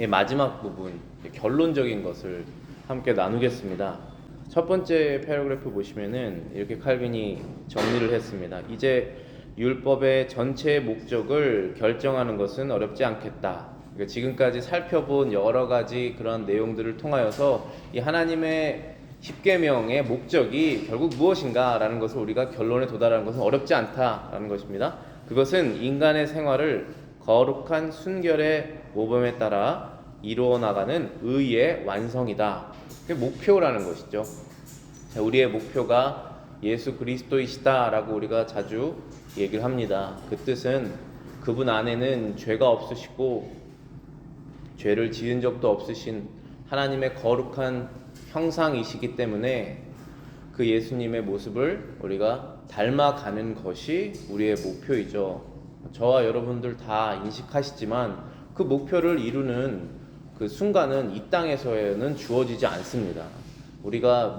마지막 부분, 결론적인 것을 함께 나누겠습니다. 첫 번째 패러그래프 보시면은 이렇게 칼빈이 정리를 했습니다. 이제 율법의 전체 목적을 결정하는 것은 어렵지 않겠다. 그러니까 지금까지 살펴본 여러 가지 그런 내용들을 통하여서 이 하나님의 십계명의 목적이 결국 무엇인가라는 것을 우리가 결론에 도달하는 것은 어렵지 않다라는 것입니다. 그것은 인간의 생활을 거룩한 순결의 모범에 따라 이루어 나가는 의의 완성이다. 그게 목표라는 것이죠. 우리의 목표가 예수 그리스도이시다라고 우리가 자주 얘기를 합니다. 그 뜻은 그분 안에는 죄가 없으시고 죄를 지은 적도 없으신 하나님의 거룩한 형상이시기 때문에 그 예수님의 모습을 우리가 닮아가는 것이 우리의 목표이죠. 저와 여러분들 다 인식하시지만 그 목표를 이루는 그 순간은 이 땅에서는 주어지지 않습니다. 우리가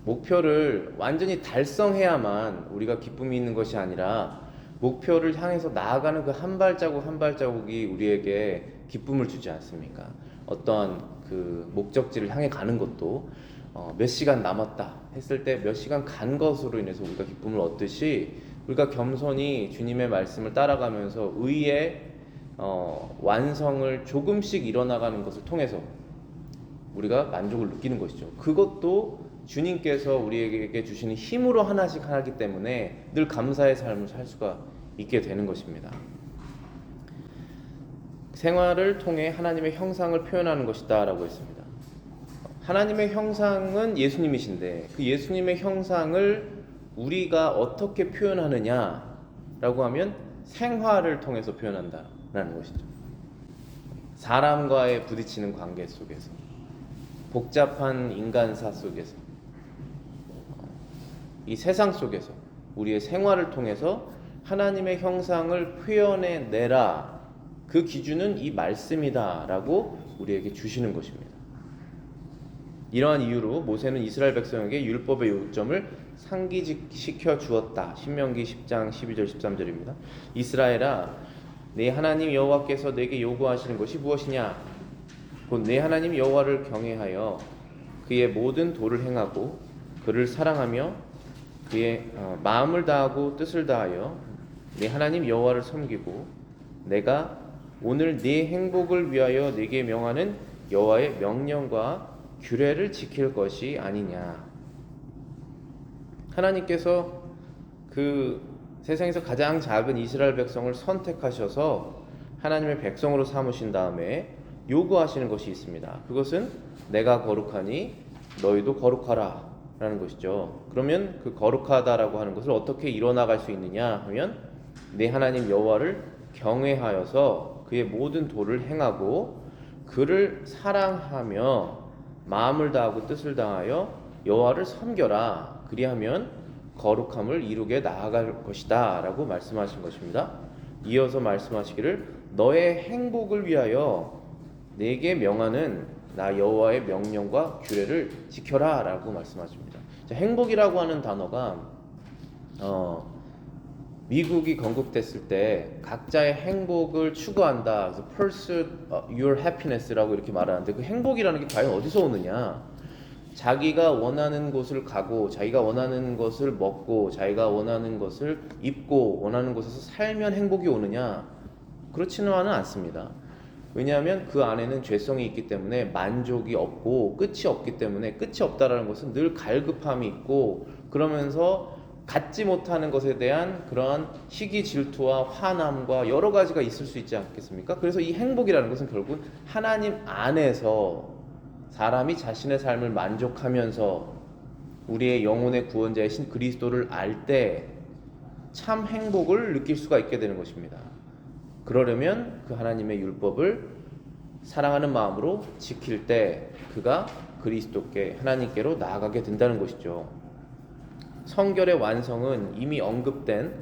목표를 완전히 달성해야만 우리가 기쁨이 있는 것이 아니라 목표를 향해서 나아가는 그 한 발자국 한 발자국이 우리에게 기쁨을 주지 않습니까? 어떠한 그 목적지를 향해 가는 것도 몇 시간 남았다 했을 때 몇 시간 간 것으로 인해서 우리가 기쁨을 얻듯이 우리가 겸손히 주님의 말씀을 따라가면서 의의 완성을 조금씩 이뤄나가는 것을 통해서 우리가 만족을 느끼는 것이죠. 그것도 주님께서 우리에게 주시는 힘으로 하나씩 하기 때문에 늘 감사의 삶을 살 수가 있게 되는 것입니다. 생활을 통해 하나님의 형상을 표현하는 것이다 라고 했습니다. 하나님의 형상은 예수님이신데 그 예수님의 형상을 우리가 어떻게 표현하느냐 라고 하면 생활을 통해서 표현한다 라는 것이죠. 사람과의 부딪히는 관계 속에서, 복잡한 인간사 속에서, 이 세상 속에서 우리의 생활을 통해서 하나님의 형상을 표현해내라. 그 기준은 이 말씀이다 라고 우리에게 주시는 것입니다. 이러한 이유로 모세는 이스라엘 백성에게 율법의 요점을 상기시켜 주었다. 신명기 10장 12절 13절입니다. 이스라엘아, 내 하나님 여호와께서 내게 요구하시는 것이 무엇이냐? 곧 내 하나님 여호와를 경외하여 그의 모든 도를 행하고 그를 사랑하며 그의 마음을 다하고 뜻을 다하여 내 하나님 여호와를 섬기고 내가 오늘 네 행복을 위하여 네게 명하는 여호와의 명령과 규례를 지킬 것이 아니냐. 하나님께서 그 세상에서 가장 작은 이스라엘 백성을 선택하셔서 하나님의 백성으로 삼으신 다음에 요구하시는 것이 있습니다. 그것은 내가 거룩하니 너희도 거룩하라 라는 것이죠. 그러면 그 거룩하다라고 하는 것을 어떻게 이뤄나갈 수 있느냐 하면 내 하나님 여호와를 경외하여서 그의 모든 도를 행하고 그를 사랑하며 마음을 다하고 뜻을 다하여 여호와를 섬겨라. 그리하면 거룩함을 이루게 나아갈 것이다 라고 말씀하신 것입니다. 이어서 말씀하시기를 너의 행복을 위하여 내게 명하는 나 여호와의 명령과 규례를 지켜라 라고 말씀하십니다. 자, 행복이라고 하는 단어가 미국이 건국됐을 때 각자의 행복을 추구한다. 그래서 pursue your happiness라고 이렇게 말하는데 그 행복이라는 게 과연 어디서 오느냐? 자기가 원하는 곳을 가고 자기가 원하는 것을 먹고 자기가 원하는 것을 입고 원하는 곳에서 살면 행복이 오느냐? 그렇지는 않습니다. 왜냐하면 그 안에는 죄성이 있기 때문에 만족이 없고 끝이 없기 때문에 끝이 없다라는 것은 늘 갈급함이 있고 그러면서 갖지 못하는 것에 대한 그러한 시기 질투와 화남과 여러 가지가 있을 수 있지 않겠습니까? 그래서 이 행복이라는 것은 결국 하나님 안에서 사람이 자신의 삶을 만족하면서 우리의 영혼의 구원자이신 그리스도를 알 때 참 행복을 느낄 수가 있게 되는 것입니다. 그러려면 그 하나님의 율법을 사랑하는 마음으로 지킬 때 그가 그리스도께 하나님께로 나아가게 된다는 것이죠. 성결의 완성은 이미 언급된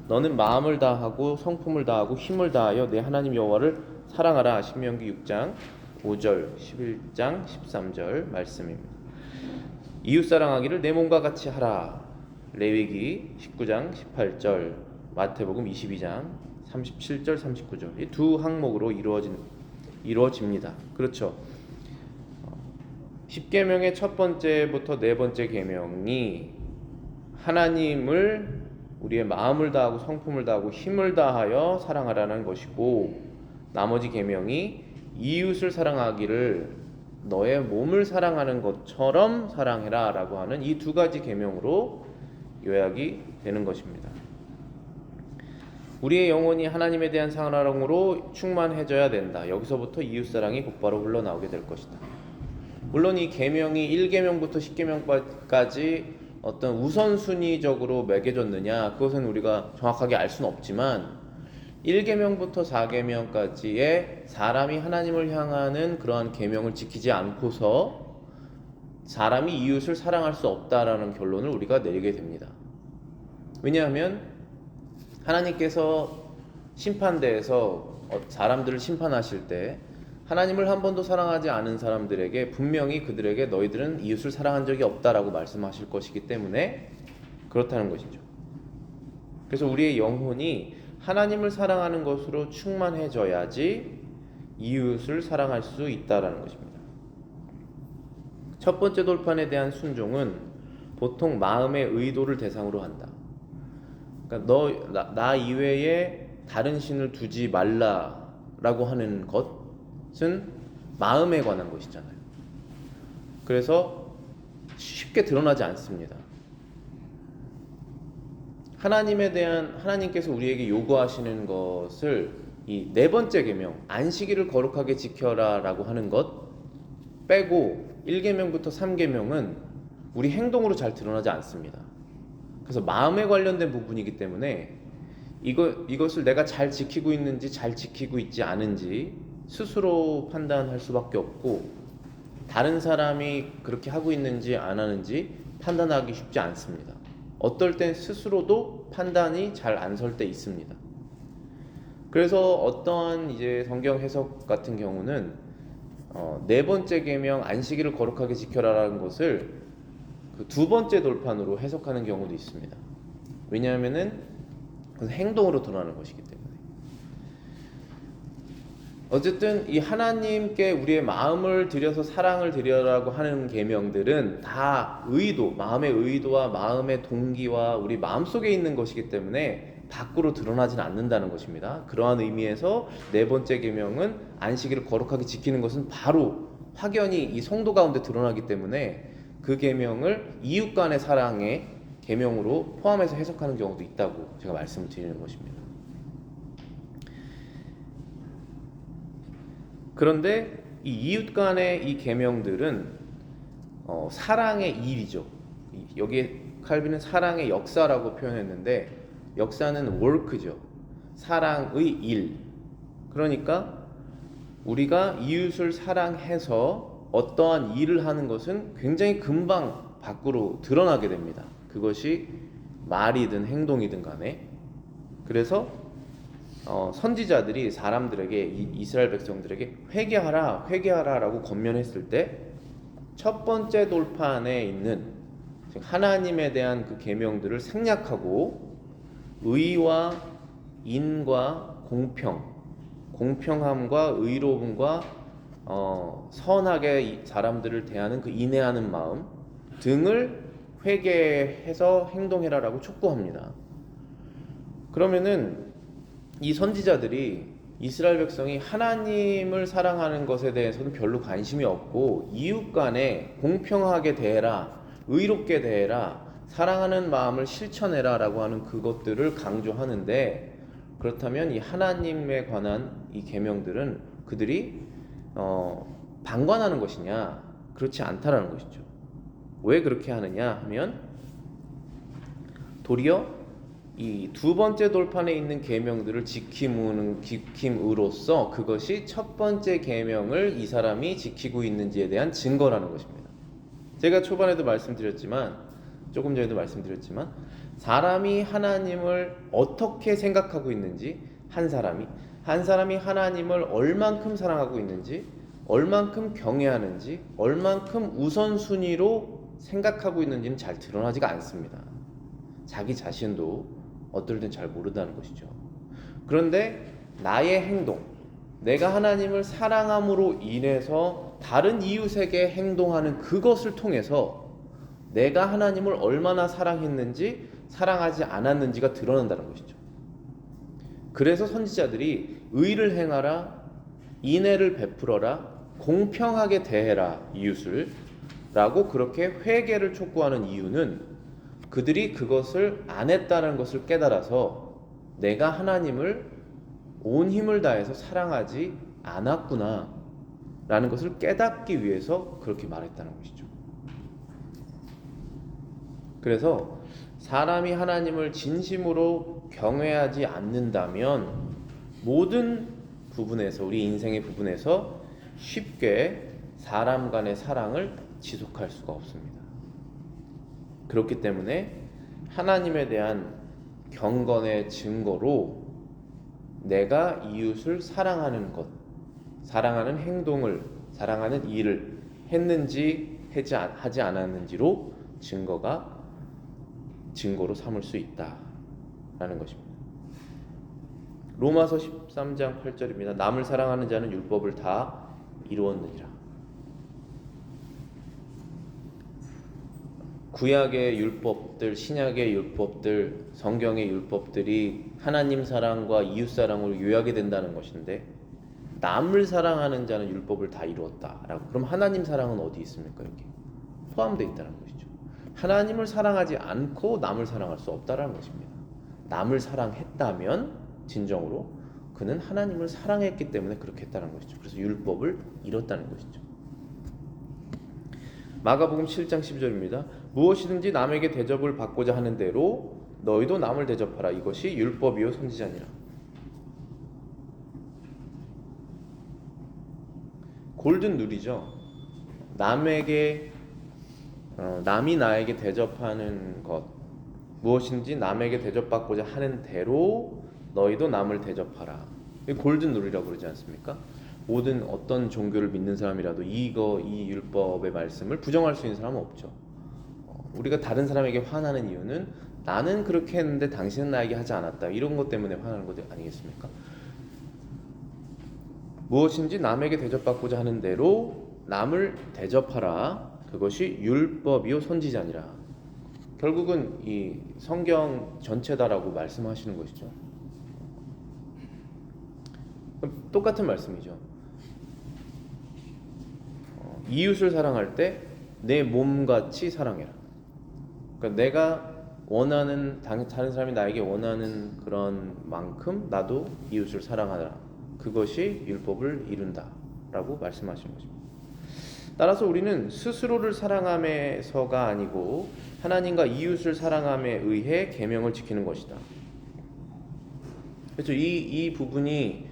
너는 마음을 다하고 성품을 다하고 힘을 다하여 내 하나님 여호와를 사랑하라. 신명기 6장 5절 11장 13절 말씀입니다. 이웃 사랑하기를 내 몸과 같이 하라. 레위기 19장 18절 마태복음 22장 37절, 39절 이 두 항목으로 이루어집니다. 그렇죠. 10계명의 첫 번째부터 네 번째 계명이 하나님을 우리의 마음을 다하고 성품을 다하고 힘을 다하여 사랑하라는 것이고, 나머지 계명이 이웃을 사랑하기를 너의 몸을 사랑하는 것처럼 사랑해라 라고 하는 이 두 가지 계명으로 요약이 되는 것입니다. 우리의 영혼이 하나님에 대한 사랑으로 충만해져야 된다. 여기서부터 이웃사랑이 곧바로 흘러나오게 될 것이다. 물론 이 계명이 1계명부터 10계명까지 어떤 우선순위적으로 매겨졌느냐, 그것은 우리가 정확하게 알 수는 없지만 1계명부터 4계명까지의 사람이 하나님을 향하는 그러한 계명을 지키지 않고서 사람이 이웃을 사랑할 수 없다라는 결론을 우리가 내리게 됩니다. 왜냐하면 하나님께서 심판대에서 사람들을 심판하실 때 하나님을 한 번도 사랑하지 않은 사람들에게 분명히 그들에게 너희들은 이웃을 사랑한 적이 없다라고 말씀하실 것이기 때문에 그렇다는 것이죠. 그래서 우리의 영혼이 하나님을 사랑하는 것으로 충만해져야지 이웃을 사랑할 수 있다라는 것입니다. 첫 번째 돌판에 대한 순종은 보통 마음의 의도를 대상으로 한다. 그러니까 나 이외에 다른 신을 두지 말라라고 하는 것은 마음에 관한 것이잖아요. 그래서 쉽게 드러나지 않습니다. 하나님께서 우리에게 요구하시는 것을 이 네 번째 계명, 안식일을 거룩하게 지켜라라고 하는 것 빼고 1계명부터 3계명은 우리 행동으로 잘 드러나지 않습니다. 그래서 마음에 관련된 부분이기 때문에 이것을 내가 잘 지키고 있는지 잘 지키고 있지 않은지 스스로 판단할 수밖에 없고, 다른 사람이 그렇게 하고 있는지 안 하는지 판단하기 쉽지 않습니다. 어떨 땐 스스로도 판단이 잘 안 설 때 있습니다. 그래서 어떠한 이제 성경 해석 같은 경우는 네 번째 계명 안식일을 거룩하게 지켜라라는 것을 그 두 번째 돌판으로 해석하는 경우도 있습니다. 왜냐하면은 그것은 행동으로 드러나는 것이기 때문에. 어쨌든 이 하나님께 우리의 마음을 들여서 사랑을 드려라고 하는 계명들은 다 마음의 의도와 마음의 동기와 우리 마음속에 있는 것이기 때문에 밖으로 드러나지는 않는다는 것입니다. 그러한 의미에서 네 번째 계명은 안식일을 거룩하게 지키는 것은 바로 확연히 이 성도 가운데 드러나기 때문에 그 계명을 이웃 간의 사랑의 계명으로 포함해서 해석하는 경우도 있다고 제가 말씀을 드리는 것입니다. 그런데 이 이웃 간의 이 계명들은 사랑의 일이죠. 여기에 칼빈은 사랑의 역사라고 표현했는데, 역사는 work죠. 사랑의 일. 그러니까 우리가 이웃을 사랑해서 어떠한 일을 하는 것은 굉장히 금방 밖으로 드러나게 됩니다. 그것이 말이든 행동이든 간에. 그래서 선지자들이 사람들에게, 이스라엘 백성들에게 회개하라 라고 권면했을 때 첫 번째 돌판에 있는 하나님에 대한 그 계명들을 생략하고 의와 인과 공평함과 의로움과 선하게 사람들을 대하는 그 인내하는 마음 등을 회개해서 행동해라라고 촉구합니다. 그러면은 이 선지자들이 이스라엘 백성이 하나님을 사랑하는 것에 대해서는 별로 관심이 없고 이웃 간에 공평하게 대해라, 의롭게 대해라, 사랑하는 마음을 실천해라 라고 하는 그것들을 강조하는데, 그렇다면 이 하나님에 관한 이 계명들은 그들이 방관하는 것이냐? 그렇지 않다라는 것이죠. 왜 그렇게 하느냐 하면, 도리어 이 두 번째 돌판에 있는 계명들을 지킴으로써 그것이 첫 번째 계명을 이 사람이 지키고 있는지에 대한 증거라는 것입니다. 제가 초반에도 조금 전에도 말씀드렸지만 사람이 하나님을 어떻게 생각하고 있는지, 한 사람이 하나님을 얼만큼 사랑하고 있는지, 얼만큼 경외하는지, 얼만큼 우선순위로 생각하고 있는지는 잘 드러나지가 않습니다. 자기 자신도 어떨 땐 잘 모른다는 것이죠. 그런데 나의 행동, 내가 하나님을 사랑함으로 인해서 다른 이웃에게 행동하는 그것을 통해서 내가 하나님을 얼마나 사랑했는지 사랑하지 않았는지가 드러난다는 것이죠. 그래서 선지자들이 의를 행하라, 인애를 베풀어라, 공평하게 대해라 이웃을 라고 그렇게 회개를 촉구하는 이유는 그들이 그것을 안 했다는 것을 깨달아서 내가 하나님을 온 힘을 다해서 사랑하지 않았구나 라는 것을 깨닫기 위해서 그렇게 말했다는 것이죠. 그래서 사람이 하나님을 진심으로 경외하지 않는다면 모든 부분에서, 우리 인생의 부분에서 쉽게 사람 간의 사랑을 지속할 수가 없습니다. 그렇기 때문에 하나님에 대한 경건의 증거로 내가 이웃을 사랑하는 것, 사랑하는 행동을, 사랑하는 일을 했는지 하지 않았는지로 증거로 삼을 수 있다라는 것입니다. 로마서 13장 8절입니다. 남을 사랑하는 자는 율법을 다 이루었느니라. 구약의 율법들, 신약의 율법들, 성경의 율법들이 하나님 사랑과 이웃 사랑을 요하게 된다는 것인데 남을 사랑하는 자는 율법을 다 이루었다라고. 그럼 하나님 사랑은 어디 있습니까? 여기 포함되어 있다는 것이죠. 하나님을 사랑하지 않고 남을 사랑할 수 없다는 것입니다. 남을 사랑했다면 진정으로 그는 하나님을 사랑했기 때문에 그렇게 했다는 것이죠. 그래서 율법을 이뤘다는 것이죠. 마가복음 7장 12절입니다. 무엇이든지 남에게 대접을 받고자 하는 대로 너희도 남을 대접하라. 이것이 율법이요 선지자니라. 골든 룰이죠. 남이 나에게 대접하는 것, 무엇인지 남에게 대접받고자 하는 대로 너희도 남을 대접하라. 골든 룰이라고 그러지 않습니까? 모든 어떤 종교를 믿는 사람이라도 이 율법의 말씀을 부정할 수 있는 사람은 없죠. 우리가 다른 사람에게 화나는 이유는 나는 그렇게 했는데 당신은 나에게 하지 않았다, 이런 것 때문에 화나는 것 아니겠습니까? 무엇인지 남에게 대접받고자 하는 대로 남을 대접하라. 그것이 율법이요 선지자니라. 결국은 이 성경 전체다라고 말씀하시는 것이죠. 똑같은 말씀이죠. 이웃을 사랑할 때 내 몸같이 사랑해라. 그러니까 내가 원하는, 다른 사람이 나에게 원하는 그런 만큼 나도 이웃을 사랑하라. 그것이 율법을 이룬다라고 말씀하시는 것입니다. 따라서 우리는 스스로를 사랑함에서가 아니고 하나님과 이웃을 사랑함에 의해 계명을 지키는 것이다. 그렇죠. 이 부분이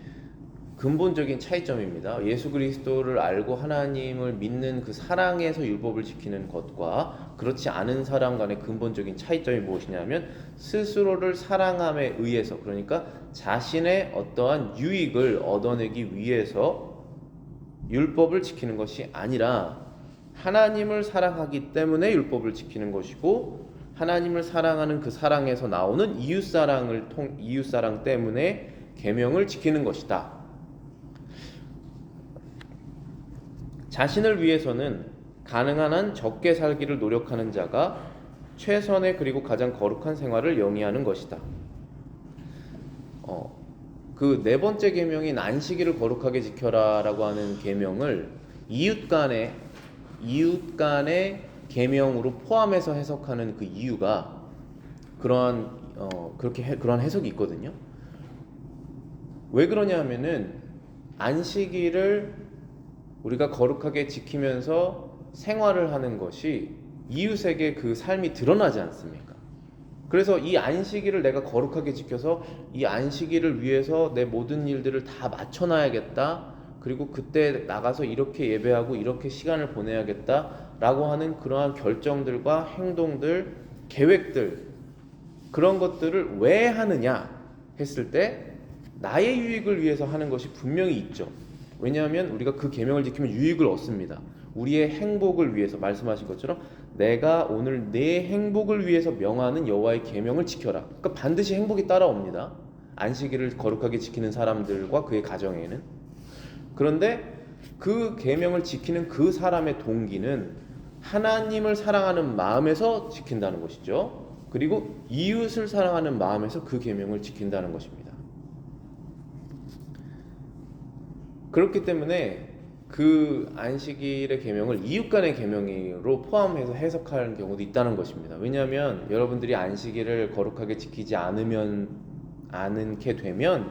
근본적인 차이점입니다. 예수 그리스도를 알고 하나님을 믿는 그 사랑에서 율법을 지키는 것과 그렇지 않은 사람 간의 근본적인 차이점이 무엇이냐면 스스로를 사랑함에 의해서, 그러니까 자신의 어떠한 유익을 얻어내기 위해서 율법을 지키는 것이 아니라 하나님을 사랑하기 때문에 율법을 지키는 것이고, 하나님을 사랑하는 그 사랑에서 나오는 이웃사랑 때문에 계명을 지키는 것이다. 자신을 위해서는 가능한 한 적게 살기를 노력하는 자가 최선의 그리고 가장 거룩한 생활을 영위하는 것이다. 그 네 번째 계명인 안식일을 거룩하게 지켜라라고 하는 계명을 이웃 간의 계명으로 포함해서 해석하는 그 이유가 그러한 해석이 있거든요. 왜 그러냐면은 안식일을 우리가 거룩하게 지키면서 생활을 하는 것이 이웃에게 그 삶이 드러나지 않습니까? 그래서 이 안식일을 내가 거룩하게 지켜서 이 안식일을 위해서 내 모든 일들을 다 맞춰놔야겠다, 그리고 그때 나가서 이렇게 예배하고 이렇게 시간을 보내야겠다라고 하는 그러한 결정들과 행동들, 계획들, 그런 것들을 왜 하느냐 했을 때 나의 유익을 위해서 하는 것이 분명히 있죠. 왜냐하면 우리가 그 계명을 지키면 유익을 얻습니다. 우리의 행복을 위해서, 말씀하신 것처럼 내가 오늘 내 행복을 위해서 명하는 여호와의 계명을 지켜라. 그러니까 반드시 행복이 따라옵니다. 안식일을 거룩하게 지키는 사람들과 그의 가정에는. 그런데 그 계명을 지키는 그 사람의 동기는 하나님을 사랑하는 마음에서 지킨다는 것이죠. 그리고 이웃을 사랑하는 마음에서 그 계명을 지킨다는 것입니다. 그렇기 때문에 그 안식일의 계명을 이웃 간의 계명으로 포함해서 해석하는 경우도 있다는 것입니다. 왜냐하면 여러분들이 안식일을 거룩하게 지키지 않게 되면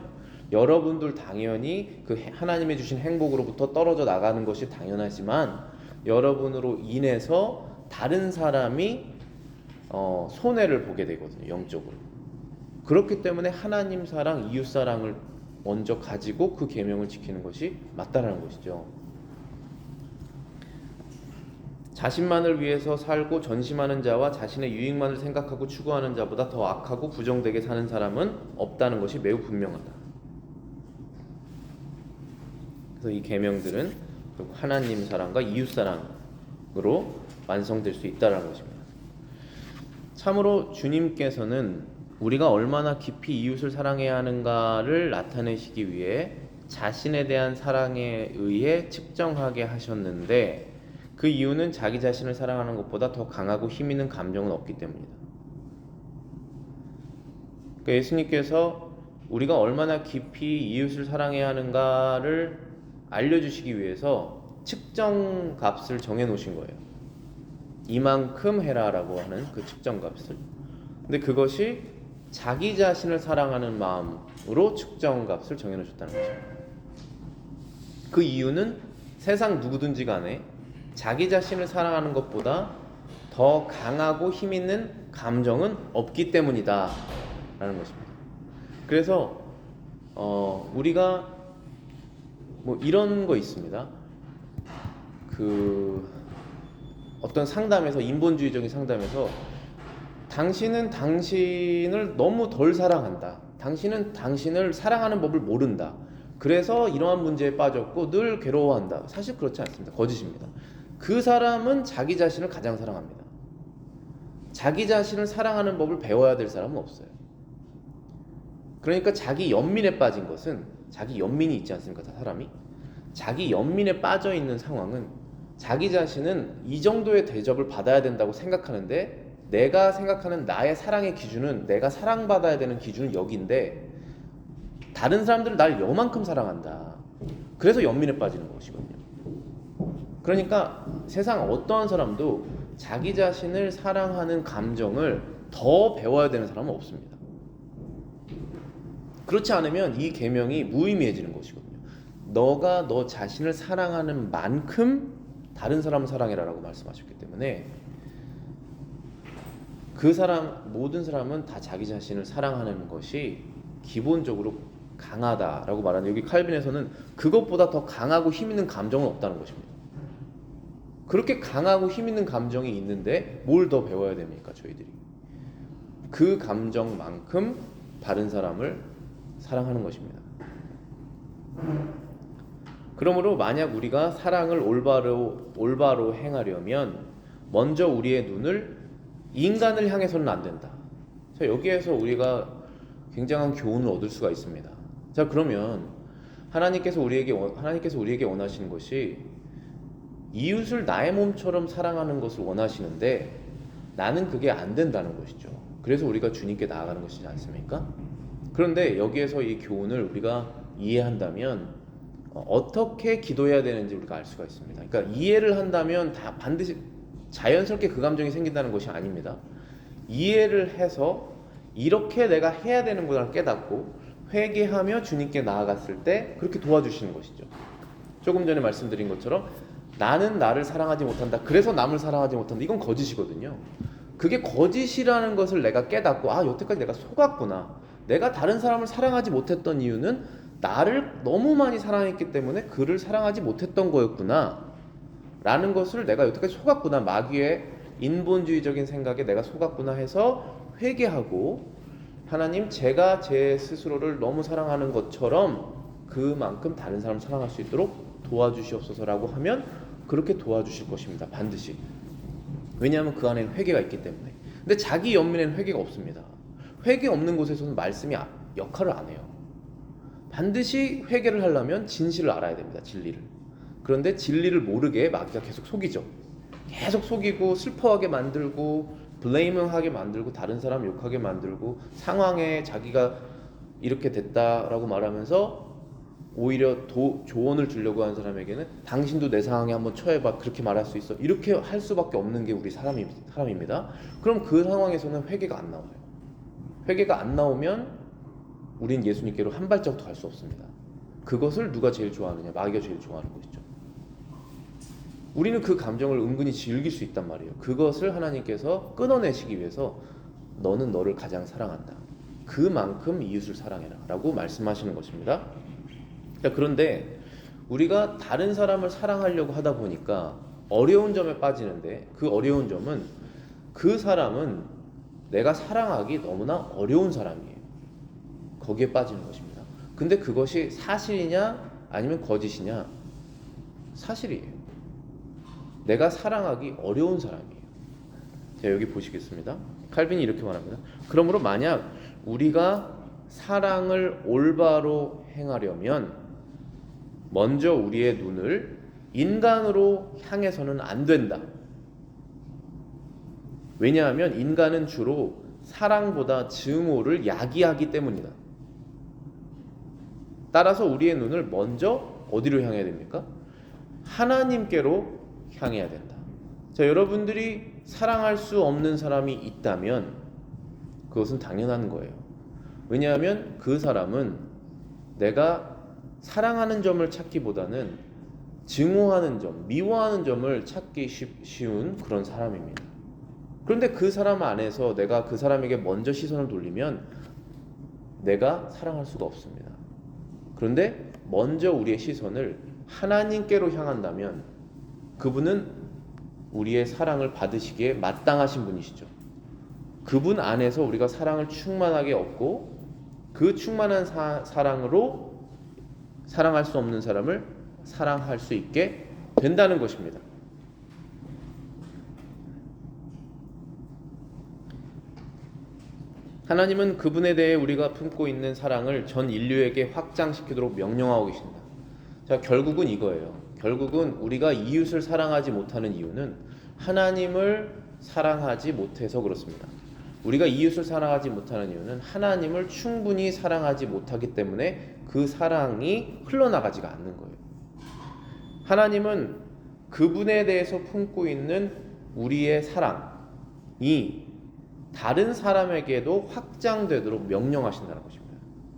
여러분들 당연히 그 하나님의 주신 행복으로부터 떨어져 나가는 것이 당연하지만 여러분으로 인해서 다른 사람이 손해를 보게 되거든요. 영적으로. 그렇기 때문에 하나님 사랑, 이웃 사랑을 먼저 가지고 그 계명을 지키는 것이 맞다라는 것이죠. 자신만을 위해서 살고 전심하는 자와 자신의 유익만을 생각하고 추구하는 자보다 더 악하고 부정되게 사는 사람은 없다는 것이 매우 분명하다. 그래서 이 계명들은 하나님 사랑과 이웃 사랑으로 완성될 수 있다는 것입니다. 참으로 주님께서는 우리가 얼마나 깊이 이웃을 사랑해야 하는가를 나타내시기 위해 자신에 대한 사랑에 의해 측정하게 하셨는데 그 이유는 자기 자신을 사랑하는 것보다 더 강하고 힘있는 감정은 없기 때문이다. 그러니까 예수님께서 우리가 얼마나 깊이 이웃을 사랑해야 하는가를 알려주시기 위해서 측정 값을 정해놓으신 거예요. 이만큼 해라라고 하는 그 측정 값을. 근데 그것이 자기 자신을 사랑하는 마음으로 측정 값을 정해놓으셨다는 거죠. 그 이유는 세상 누구든지 간에 자기 자신을 사랑하는 것보다 더 강하고 힘있는 감정은 없기 때문이다 라는 것입니다. 그래서 우리가 뭐 이런 거 있습니다. 그 어떤 상담에서, 인본주의적인 상담에서 당신은 당신을 너무 덜 사랑한다, 당신은 당신을 사랑하는 법을 모른다, 그래서 이러한 문제에 빠졌고 늘 괴로워한다. 사실 그렇지 않습니다. 거짓입니다. 그 사람은 자기 자신을 가장 사랑합니다. 자기 자신을 사랑하는 법을 배워야 될 사람은 없어요. 그러니까 자기 연민에 빠진 것은, 자기 연민이 있지 않습니까? 사람이 자기 연민에 빠져 있는 상황은 자기 자신은 이 정도의 대접을 받아야 된다고 생각하는데, 내가 생각하는 나의 사랑의 기준은, 내가 사랑받아야 되는 기준은 여기인데 다른 사람들은 날 요만큼 사랑한다. 그래서 연민에 빠지는 것이거든요. 그러니까 세상 어떠한 사람도 자기 자신을 사랑하는 감정을 더 배워야 되는 사람은 없습니다. 그렇지 않으면 이 계명이 무의미해지는 것이거든요. 너가 너 자신을 사랑하는 만큼 다른 사람을 사랑해라라고 말씀하셨기 때문에 그 사람, 모든 사람은 다 자기 자신을 사랑하는 것이 기본적으로 강하다라고 말하는, 여기 칼빈에서는 그것보다 더 강하고 힘있는 감정은 없다는 것입니다. 그렇게 강하고 힘있는 감정이 있는데 뭘 더 배워야 됩니까? 저희들이 그 감정만큼 다른 사람을 사랑하는 것입니다. 그러므로 만약 우리가 사랑을 올바로 행하려면 먼저 우리의 눈을 인간을 향해서는 안 된다. 자, 여기에서 우리가 굉장한 교훈을 얻을 수가 있습니다. 자, 그러면 하나님께서 우리에게 원하시는 것이 이웃을 나의 몸처럼 사랑하는 것을 원하시는데 나는 그게 안 된다는 것이죠. 그래서 우리가 주님께 나아가는 것이지 않습니까? 그런데 여기에서 이 교훈을 우리가 이해한다면 어떻게 기도해야 되는지 우리가 알 수가 있습니다. 그러니까 이해를 한다면 다 반드시 자연스럽게 그 감정이 생긴다는 것이 아닙니다. 이해를 해서 이렇게 내가 해야 되는구나를 깨닫고 회개하며 주님께 나아갔을 때 그렇게 도와주시는 것이죠. 조금 전에 말씀드린 것처럼 나는 나를 사랑하지 못한다, 그래서 남을 사랑하지 못한다, 이건 거짓이거든요. 그게 거짓이라는 것을 내가 깨닫고, 아, 여태까지 내가 속았구나, 내가 다른 사람을 사랑하지 못했던 이유는 나를 너무 많이 사랑했기 때문에 그를 사랑하지 못했던 거였구나 라는 것을 내가 여태까지 속았구나, 마귀의 인본주의적인 생각에 내가 속았구나 해서 회개하고, 하나님, 제가 제 스스로를 너무 사랑하는 것처럼 그만큼 다른 사람을 사랑할 수 있도록 도와주시옵소서라고 하면 그렇게 도와주실 것입니다. 반드시. 왜냐하면 그 안에는 회개가 있기 때문에. 근데 자기 연민에는 회개가 없습니다. 회개 없는 곳에서는 말씀이 역할을 안 해요. 반드시 회개를 하려면 진실을 알아야 됩니다. 진리를. 그런데 진리를 모르게 마귀가 계속 속이죠. 계속 속이고 슬퍼하게 만들고 블레이밍하게 만들고 다른 사람 욕하게 만들고 상황에 자기가 이렇게 됐다라고 말하면서 오히려 조언을 주려고 하는 사람에게는 당신도 내 상황에 한번 처해봐 그렇게 말할 수 있어 이렇게 할 수밖에 없는 게 우리 사람입니다. 그럼 그 상황에서는 회개가 안 나와요. 회개가 안 나오면 우린 예수님께로 한 발짝도 갈 수 없습니다. 그것을 누가 제일 좋아하느냐? 마귀가 제일 좋아하는 것이죠. 우리는 그 감정을 은근히 즐길 수 있단 말이에요. 그것을 하나님께서 끊어내시기 위해서 너는 너를 가장 사랑한다. 그만큼 이웃을 사랑해라 라고 말씀하시는 것입니다. 그런데 우리가 다른 사람을 사랑하려고 하다 보니까 어려운 점에 빠지는데 그 어려운 점은 그 사람은 내가 사랑하기 너무나 어려운 사람이에요. 거기에 빠지는 것입니다. 근데 그것이 사실이냐 아니면 거짓이냐? 사실이에요. 내가 사랑하기 어려운 사람이에요. 자, 여기 보시겠습니다. 칼빈이 이렇게 말합니다. 그러므로 만약 우리가 사랑을 올바로 행하려면 먼저 우리의 눈을 인간으로 향해서는 안 된다. 왜냐하면 인간은 주로 사랑보다 증오를 야기하기 때문이다. 따라서 우리의 눈을 먼저 어디로 향해야 됩니까? 하나님께로 향해야 된다. 자, 여러분들이 사랑할 수 없는 사람이 있다면 그것은 당연한 거예요. 왜냐하면 그 사람은 내가 사랑하는 점을 찾기보다는 증오하는 점, 미워하는 점을 찾기 쉬운 그런 사람입니다. 그런데 그 사람 안에서 내가 그 사람에게 먼저 시선을 돌리면 내가 사랑할 수가 없습니다. 그런데 먼저 우리의 시선을 하나님께로 향한다면 그분은 우리의 사랑을 받으시기에 마땅하신 분이시죠. 그분 안에서 우리가 사랑을 충만하게 얻고 그 충만한 사랑으로 사랑할 수 없는 사람을 사랑할 수 있게 된다는 것입니다. 하나님은 그분에 대해 우리가 품고 있는 사랑을 전 인류에게 확장시키도록 명령하고 계신다. 자, 결국은 이거예요. 결국은 우리가 이웃을 사랑하지 못하는 이유는 하나님을 사랑하지 못해서 그렇습니다. 우리가 이웃을 사랑하지 못하는 이유는 하나님을 충분히 사랑하지 못하기 때문에 그 사랑이 흘러나가지가 않는 거예요. 하나님은 그분에 대해서 품고 있는 우리의 사랑이 다른 사람에게도 확장되도록 명령하신다는 것입니다.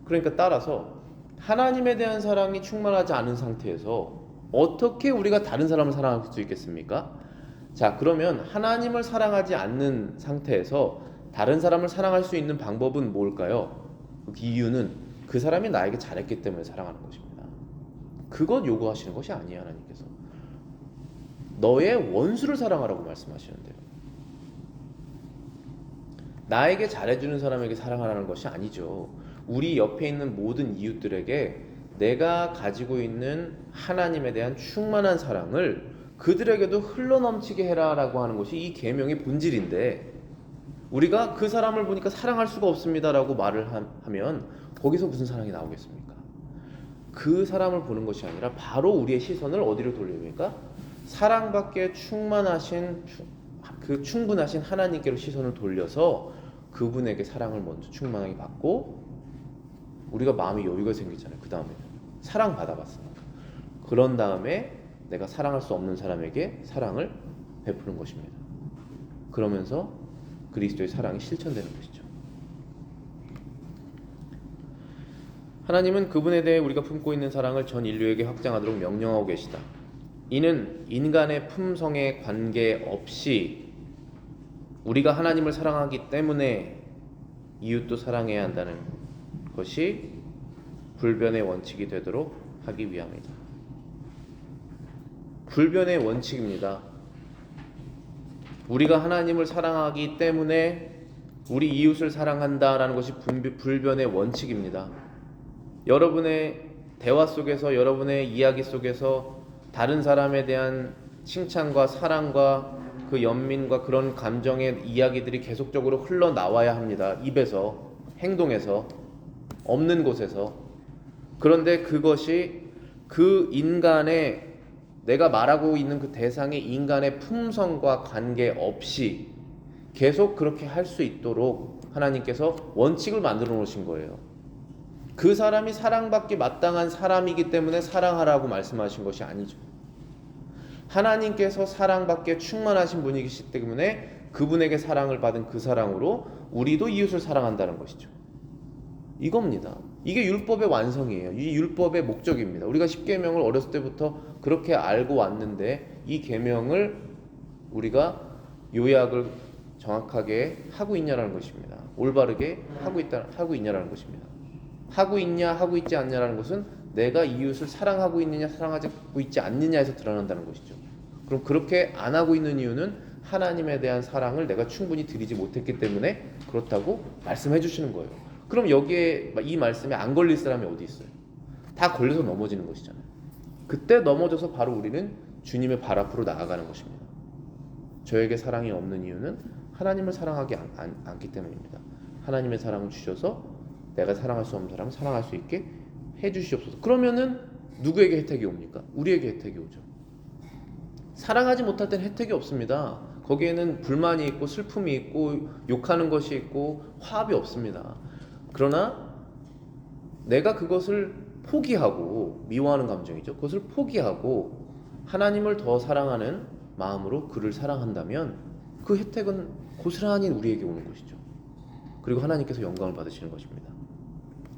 그러니까 따라서 하나님에 대한 사랑이 충만하지 않은 상태에서 어떻게 우리가 다른 사람을 사랑할 수 있겠습니까? 자, 그러면 하나님을 사랑하지 않는 상태에서 다른 사람을 사랑할 수 있는 방법은 뭘까요? 그 이유는 그 사람이 나에게 잘했기 때문에 사랑하는 것입니다. 그것 요구하시는 것이 아니에요. 하나님께서 너의 원수를 사랑하라고 말씀하시는데요. 나에게 잘해주는 사람에게 사랑하라는 것이 아니죠. 우리 옆에 있는 모든 이웃들에게 내가 가지고 있는 하나님에 대한 충만한 사랑을 그들에게도 흘러넘치게 해라라고 하는 것이 이 계명의 본질인데, 우리가 그 사람을 보니까 사랑할 수가 없습니다라고 말을 하면 거기서 무슨 사랑이 나오겠습니까? 그 사람을 보는 것이 아니라 바로 우리의 시선을 어디로 돌립니까? 사랑받기에 충분하신 하나님께로 시선을 돌려서 그분에게 사랑을 먼저 충만하게 받고 우리가 마음의 여유가 생기잖아요. 그 다음에 사랑 받아봤으니까 그런 다음에 내가 사랑할 수 없는 사람에게 사랑을 베푸는 것입니다. 그러면서 그리스도의 사랑이 실천되는 것이죠. 하나님은 그분에 대해 우리가 품고 있는 사랑을 전 인류에게 확장하도록 명령하고 계시다. 이는 인간의 품성에 관계없이 우리가 하나님을 사랑하기 때문에 이웃도 사랑해야 한다는 것이 불변의 원칙이 되도록 하기 위함이다. 불변의 원칙입니다. 우리가 하나님을 사랑하기 때문에 우리 이웃을 사랑한다라는 것이 불변의 원칙입니다. 여러분의 대화 속에서, 여러분의 이야기 속에서 다른 사람에 대한 칭찬과 사랑과 그 연민과 그런 감정의 이야기들이 계속적으로 흘러나와야 합니다. 입에서, 행동에서. 없는 곳에서. 그런데 그것이 그 인간의, 내가 말하고 있는 그 대상의 인간의 품성과 관계없이 계속 그렇게 할 수 있도록 하나님께서 원칙을 만들어 놓으신 거예요. 그 사람이 사랑받기 마땅한 사람이기 때문에 사랑하라고 말씀하신 것이 아니죠. 하나님께서 사랑받기에 충만하신 분이시기 때문에 그분에게 사랑을 받은 그 사랑으로 우리도 이웃을 사랑한다는 것이죠. 이겁니다. 이게 율법의 완성이에요. 이 율법의 목적입니다. 우리가 십계명을 어렸을 때부터 그렇게 알고 왔는데 이 계명을 우리가 요약을 정확하게 하고 있냐라는 것입니다. 올바르게 하고 있냐라는 것입니다. 하고 있냐 하고 있지 않냐라는 것은 내가 이웃을 사랑하고 있느냐 사랑하고 있지 않느냐에서 드러난다는 것이죠. 그럼 그렇게 안 하고 있는 이유는 하나님에 대한 사랑을 내가 충분히 드리지 못했기 때문에 그렇다고 말씀해 주시는 거예요. 그럼 여기에 이 말씀에 안 걸릴 사람이 어디 있어요? 다 걸려서 넘어지는 것이잖아요. 그때 넘어져서 바로 우리는 주님의 발 앞으로 나아가는 것입니다. 저에게 사랑이 없는 이유는 하나님을 사랑하지 않기 때문입니다. 하나님의 사랑을 주셔서 내가 사랑할 수 없는 사람을 사랑할 수 있게 해주시옵소서. 그러면은 누구에게 혜택이 옵니까? 우리에게 혜택이 오죠. 사랑하지 못할 땐 혜택이 없습니다. 거기에는 불만이 있고 슬픔이 있고 욕하는 것이 있고 화합이 없습니다. 그러나 내가 그것을 포기하고, 미워하는 감정이죠. 그것을 포기하고 하나님을 더 사랑하는 마음으로 그를 사랑한다면 그 혜택은 고스란히 우리에게 오는 것이죠. 그리고 하나님께서 영광을 받으시는 것입니다.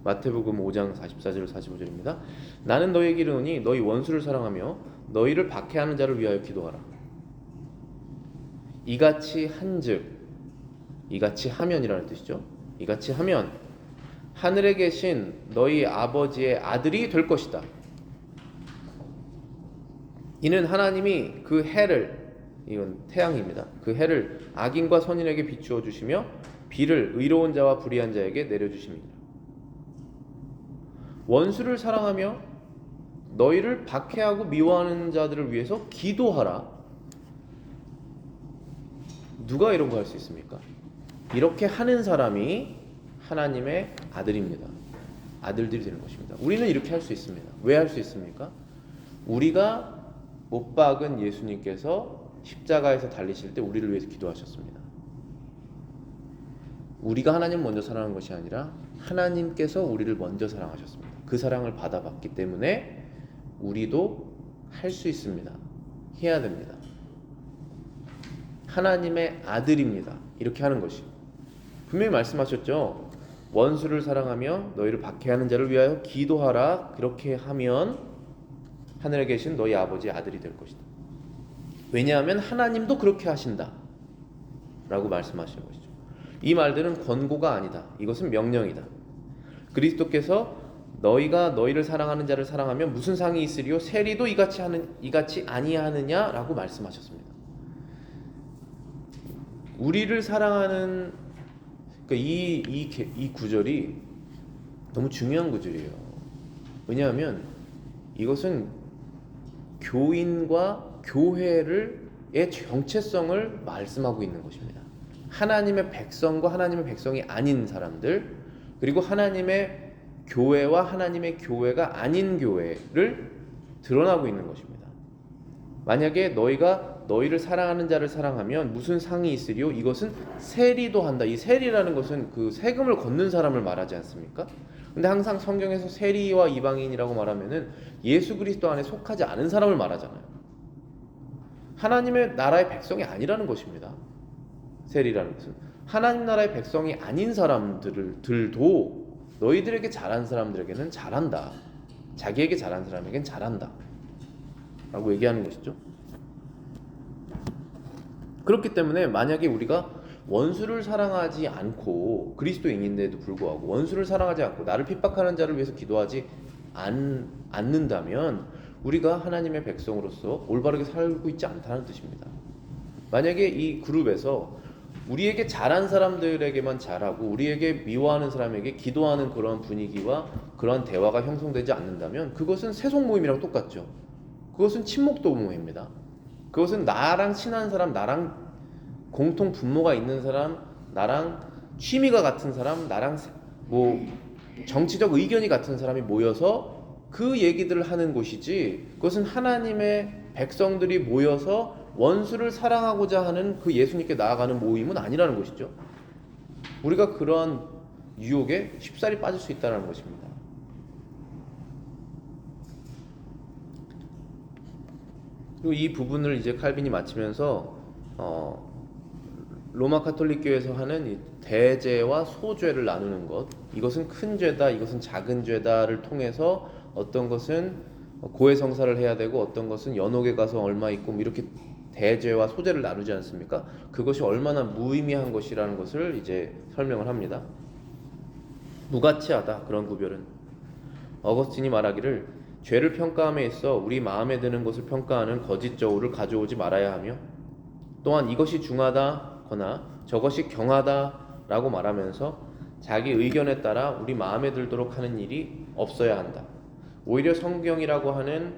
마태복음 5장 44절 45절입니다. 나는 너희에게 이르노니 너희 원수를 사랑하며 너희를 박해하는 자를 위하여 기도하라. 이같이 한즉, 이같이 하면이라는 뜻이죠. 이같이 하면 하늘에 계신 너희 아버지의 아들이 될 것이다. 이는 하나님이 그 해를, 이건 태양입니다. 그 해를 악인과 선인에게 비추어 주시며 비를 의로운 자와 불의한 자에게 내려주십니다. 원수를 사랑하며 너희를 박해하고 미워하는 자들을 위해서 기도하라. 누가 이런 거 할 수 있습니까? 이렇게 하는 사람이 하나님의 아들입니다. 아들들이 되는 것입니다. 우리는 이렇게 할 수 있습니다. 왜 할 수 있습니까? 우리가 못 박은 예수님께서 십자가에서 달리실 때 우리를 위해서 기도하셨습니다. 우리가 하나님 먼저 사랑한 것이 아니라 하나님께서 우리를 먼저 사랑하셨습니다. 그 사랑을 받아봤기 때문에 우리도 할 수 있습니다. 해야 됩니다. 하나님의 아들입니다. 이렇게 하는 것이. 분명히 말씀하셨죠. 원수를 사랑하며 너희를 박해하는 자를 위하여 기도하라. 그렇게 하면 하늘에 계신 너희 아버지의 아들이 될 것이다. 왜냐하면 하나님도 그렇게 하신다 라고 말씀하시는 것이죠. 이 말들은 권고가 아니다. 이것은 명령이다. 그리스도께서 너희가 너희를 사랑하는 자를 사랑하면 무슨 상이 있으리요? 세리도 이같이 아니하느냐라고 말씀하셨습니다. 우리를 사랑하는, 그러니까 이 구절이 너무 중요한 구절이에요. 왜냐하면 이것은 교인과 교회의 정체성을 말씀하고 있는 것입니다. 하나님의 백성과 하나님의 백성이 아닌 사람들, 그리고 하나님의 교회와 하나님의 교회가 아닌 교회를 드러나고 있는 것입니다. 만약에 너희가 너희를 사랑하는 자를 사랑하면 무슨 상이 있으리요? 이것은 세리도 한다. 이 세리라는 것은 그 세금을 걷는 사람을 말하지 않습니까? 근데 항상 성경에서 세리와 이방인이라고 말하면은 예수 그리스도 안에 속하지 않은 사람을 말하잖아요. 하나님의 나라의 백성이 아니라는 것입니다. 세리라는 것은 하나님 나라의 백성이 아닌 사람들도 너희들에게 잘한 사람들에게는 잘한다. 자기에게 잘한 사람에게는 잘한다 라고 얘기하는 것이죠. 그렇기 때문에 만약에 우리가 원수를 사랑하지 않고, 그리스도인인데도 불구하고 원수를 사랑하지 않고 나를 핍박하는 자를 위해서 기도하지 않는다면 우리가 하나님의 백성으로서 올바르게 살고 있지 않다는 뜻입니다. 만약에 이 그룹에서 우리에게 잘한 사람들에게만 잘하고 우리에게 미워하는 사람에게 기도하는 그런 분위기와 그런 대화가 형성되지 않는다면 그것은 세속 모임이랑 똑같죠. 그것은 친목 동호회입니다. 그것은 나랑 친한 사람, 나랑 공통 분모가 있는 사람, 나랑 취미가 같은 사람, 나랑 뭐 정치적 의견이 같은 사람이 모여서 그 얘기들을 하는 곳이지, 그것은 하나님의 백성들이 모여서 원수를 사랑하고자 하는 그 예수님께 나아가는 모임은 아니라는 것이죠. 우리가 그런 유혹에 쉽사리 빠질 수 있다는 것입니다. 그리고 이 부분을 이제 칼빈이 마치면서 로마 카톨릭 교회에서 하는 이 대죄와 소죄를 나누는 것, 이것은 큰 죄다, 이것은 작은 죄다를 통해서 어떤 것은 고해성사를 해야 되고 어떤 것은 연옥에 가서 얼마 있고 뭐 이렇게 대죄와 소죄를 나누지 않습니까? 그것이 얼마나 무의미한 것이라는 것을 이제 설명을 합니다. 무가치하다, 그런 구별은. 어거스틴이 말하기를 죄를 평가함에 있어 우리 마음에 드는 것을 평가하는 거짓 저울을 가져오지 말아야 하며, 또한 이것이 중하다거나 저것이 경하다라고 말하면서 자기 의견에 따라 우리 마음에 들도록 하는 일이 없어야 한다. 오히려 성경이라는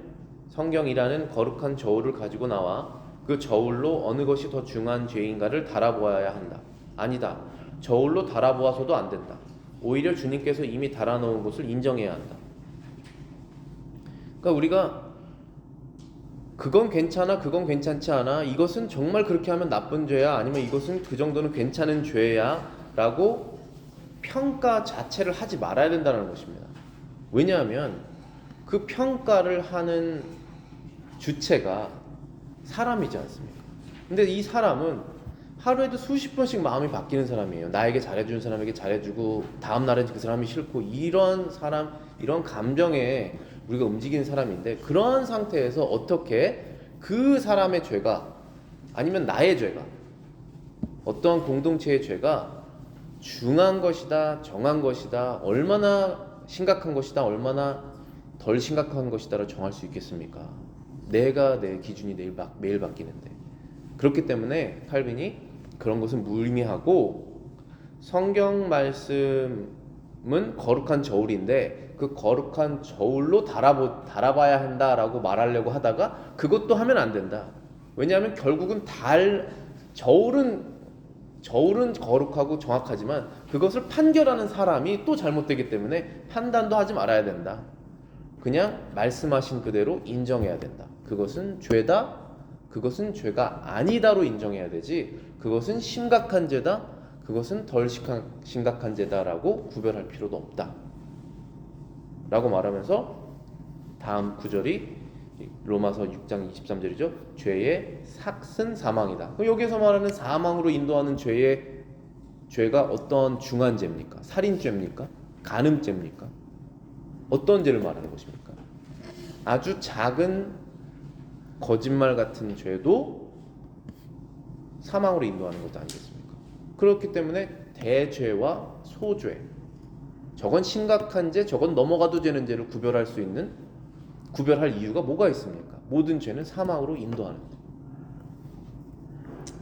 거룩한 저울을 가지고 나와 그 저울로 어느 것이 더 중한 죄인가를 달아보아야 한다. 아니다. 저울로 달아보아서도 안 된다. 오히려 주님께서 이미 달아놓은 것을 인정해야 한다. 그러니까 우리가 그건 괜찮아, 그건 괜찮지 않아, 이것은 정말 그렇게 하면 나쁜 죄야, 아니면 이것은 그 정도는 괜찮은 죄야 라고 평가 자체를 하지 말아야 된다는 것입니다. 왜냐하면 그 평가를 하는 주체가 사람이지 않습니까? 근데 이 사람은 하루에도 수십 번씩 마음이 바뀌는 사람이에요. 나에게 잘해주는 사람에게 잘해주고 다음 날엔 그 사람이 싫고, 이런 사람, 이런 감정에 우리가 움직이는 사람인데, 그런 상태에서 어떻게 그 사람의 죄가 아니면 나의 죄가, 어떠한 공동체의 죄가 중한 것이다, 정한 것이다, 얼마나 심각한 것이다, 얼마나 덜 심각한 것이다를 정할 수 있겠습니까? 내가 내 기준이 매일 바뀌는데. 그렇기 때문에 칼빈이 그런 것은 무의미하고, 성경 말씀은 거룩한 저울인데 그 거룩한 저울로 달아봐야 한다라고 말하려고 하다가 그것도 하면 안 된다. 왜냐하면 결국은 저울은 거룩하고 정확하지만 그것을 판결하는 사람이 또 잘못되기 때문에 판단도 하지 말아야 된다. 그냥 말씀하신 그대로 인정해야 된다. 그것은 죄다, 그것은 죄가 아니다로 인정해야 되지, 그것은 심각한 죄다, 그것은 덜 심각한 죄다라고 구별할 필요도 없다 라고 말하면서 다음 구절이 로마서 6장 23절이죠. 죄의 삭은 사망이다. 여기서 말하는 사망으로 인도하는 죄가 어떤 중한 죄입니까? 살인죄입니까? 간음죄입니까? 어떤 죄를 말하는 것입니까? 아주 작은 거짓말 같은 죄도 사망으로 인도하는 것도 아니겠습니까? 그렇기 때문에 대죄와 소죄, 저건 심각한 죄, 저건 넘어가도 되는 죄를 구별할 이유가 뭐가 있습니까? 모든 죄는 사망으로 인도하는 것.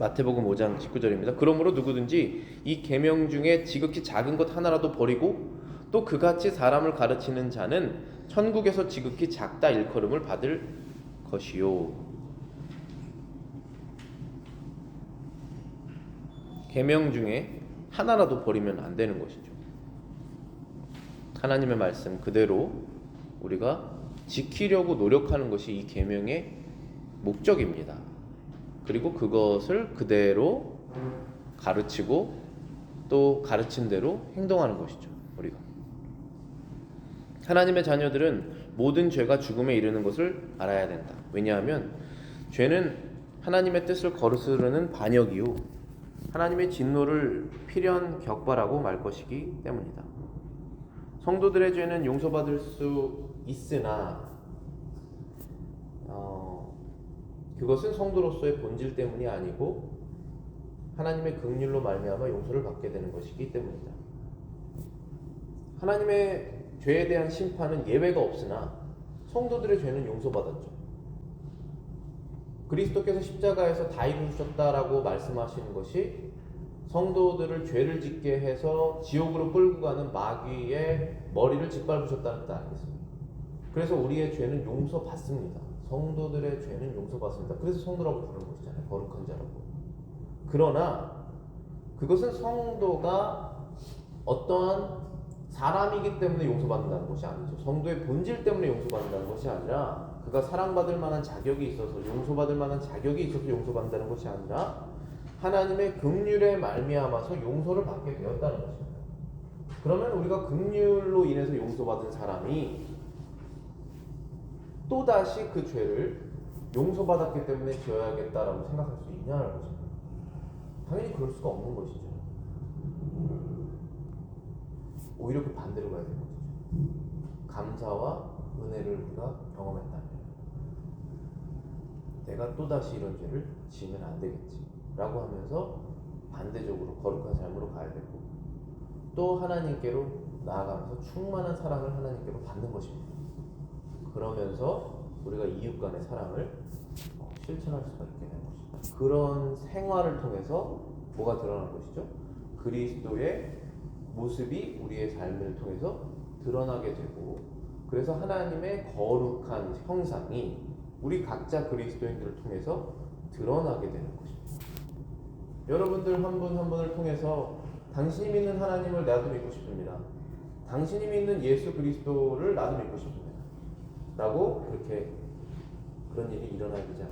마태복음 5장 19절입니다. 그러므로 누구든지 이 계명 중에 지극히 작은 것 하나라도 버리고 또 그같이 사람을 가르치는 자는 천국에서 지극히 작다 일컬음을 받을 것이요. 계명 중에 하나라도 버리면 안 되는 것이죠. 하나님의 말씀 그대로 우리가 지키려고 노력하는 것이 이 계명의 목적입니다. 그리고 그것을 그대로 가르치고 또 가르친 대로 행동하는 것이죠. 우리가 하나님의 자녀들은 모든 죄가 죽음에 이르는 것을 알아야 된다. 왜냐하면 죄는 하나님의 뜻을 거스르는 반역이요 하나님의 진노를 필연 격발하고 말 것이기 때문이다. 성도들의 죄는 용서받을 수 있으나 그것은 성도로서의 본질 때문이 아니고 하나님의 긍휼로 말미암아 용서를 받게 되는 것이기 때문이다. 하나님의 죄에 대한 심판은 예외가 없으나 성도들의 죄는 용서받았죠. 그리스도께서 십자가에서 다 이루셨다라고 말씀하시는 것이 성도들을 죄를 짓게 해서 지옥으로 끌고 가는 마귀의 머리를 짓밟으셨다는 뜻 아니겠습니까? 그래서 우리의 죄는 용서받습니다. 성도들의 죄는 용서받습니다. 그래서 성도라고 부르는 것이잖아요. 거룩한 자라고. 그러나 그것은 성도가 어떠한 사람이기 때문에 용서받는다는 것이 아니죠. 성도의 본질 때문에 용서받는다는 것이 아니라 그가 사랑받을 만한 자격이 있어서 용서받을 만한 자격이 있어서 용서받는다는 것이 아니라 하나님의 긍휼에 말미암아서 용서를 받게 되었다는 것입니다. 그러면 우리가 긍휼로 인해서 용서받은 사람이 또다시 그 죄를 용서받았기 때문에 지어야겠다라고 생각할 수 있냐는 것입니다. 당연히 그럴 수가 없는 것이죠. 오히려 그 반대로 가야 되는 것이죠. 감사와 은혜를 우리가 경험했다면 내가 또다시 이런 죄를 지으면 안 되겠지 라고 하면서 반대적으로 거룩한 삶으로 가야 되고 또 하나님께로 나아가면서 충만한 사랑을 하나님께로 받는 것입니다. 그러면서 우리가 이웃 간의 사랑을 실천할 수가 있게 되는 것입니다. 그런 생활을 통해서 뭐가 드러나는 것이죠? 그리스도의 모습이 우리의 삶을 통해서 드러나게 되고 그래서 하나님의 거룩한 형상이 우리 각자 그리스도인들을 통해서 드러나게 되는 것입니다. 여러분들 한 분 한 분을 통해서 당신이 믿는 하나님을 나도 믿고 싶습니다. 당신이 믿는 예수 그리스도를 나도 믿고 싶습니다. 라고 그렇게 그런 일이 일어나야 되지 않습니까?